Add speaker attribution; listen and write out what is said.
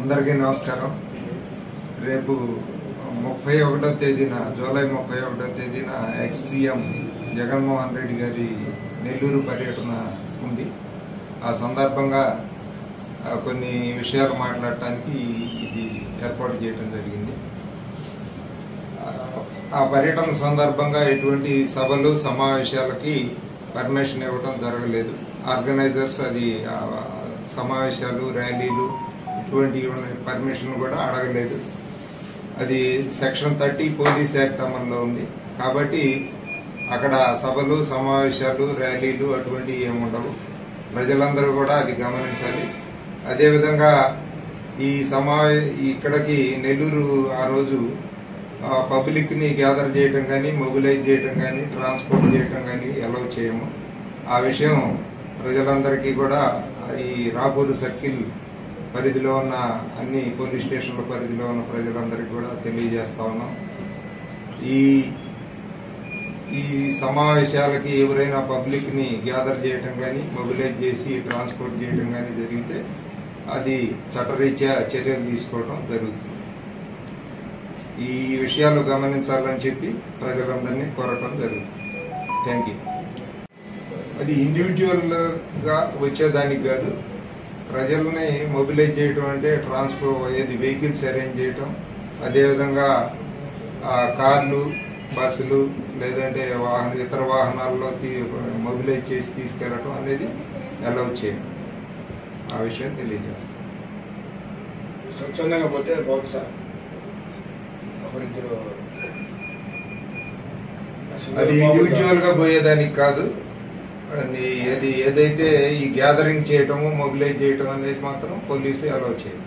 Speaker 1: అందరికీ నమస్కారం. రేపు 31వ తేదీన జూలై 31వ తేదీన ఎక్స్-సీఎం జగన్మోహన్ రెడ్డి గారి నెల్లూరు పర్యటన ఉంది. ఆ సందర్భంగా కొన్ని విషయాలు మాట్లాడటానికి ఇది ఏర్పాటు చేయడం జరిగింది. ఆ పర్యటన సందర్భంగా ఎటువంటి సభలు సమావేశాలకి పర్మిషన్ ఇవ్వడం జరగలేదు. ఆర్గనైజర్స్ అది సమావేశాలు ర్యాలీలు ఇటువంటి పర్మిషన్ కూడా అడగలేదు. అది సెక్షన్ 30 పోలీస్ యాక్ట్ అమల్లో ఉంది కాబట్టి అక్కడ సభలు సమావేశాలు ర్యాలీలు అటువంటి ఏముండవు. ప్రజలందరూ కూడా అది గమనించాలి. అదేవిధంగా ఇక్కడికి నెల్లూరు ఆ రోజు పబ్లిక్ ని గ్యాదర్ చేయడం కానీ మొబిలైజ్ చేయడం కానీ ట్రాన్స్పోర్ట్ చేయడం కానీ అలౌ చేయము. ఆ విషయం ప్రజలందరికీ కూడా ఈ రాపూరు సర్కిల్ పరిధిలో ఉన్న అన్ని పోలీస్ స్టేషన్ల పరిధిలో ఉన్న ప్రజలందరికీ కూడా తెలియజేస్తా ఉన్నాం. ఈ సమావేశాలకి ఎవరైనా పబ్లిక్ ని గ్యాదర్ చేయడం కానీ మొబిలైజ్ చేసి ట్రాన్స్పోర్ట్ చేయడం కానీ జరిగితే అది చట్టరీత్యా చర్యలు తీసుకోవడం జరుగుతుంది. ఈ విషయాలు గమనించాలని చెప్పి ప్రజలందరినీ కోరటం జరుగుతుంది. Thank you. అది ఇండివిజువల్ గా వచ్చేదానికి కాదు, ప్రజల్ని మొబిలైజ్ చేయడం అంటే వెహికల్స్ అరేంజ్ చేయటం, అదేవిధంగా కార్లు బస్సులు లేదంటే ఇతర వాహనాల్లో మొబిలైజ్ చేసి తీసుకెళ్లటం అనేది అలౌ చేయడం. ఆ విషయం తెలియజేస్తాం.
Speaker 2: స్వచ్ఛందంగా పోతే బహుశా
Speaker 1: అది ఇండివిజువల్ గా పోయేదానికి కాదు. అది ఏదైతే ఈ గ్యాదరింగ్ చేయటము మొబిలైజ్ చేయటం అనేది మాత్రం పోలీసు అలౌ చేయడం.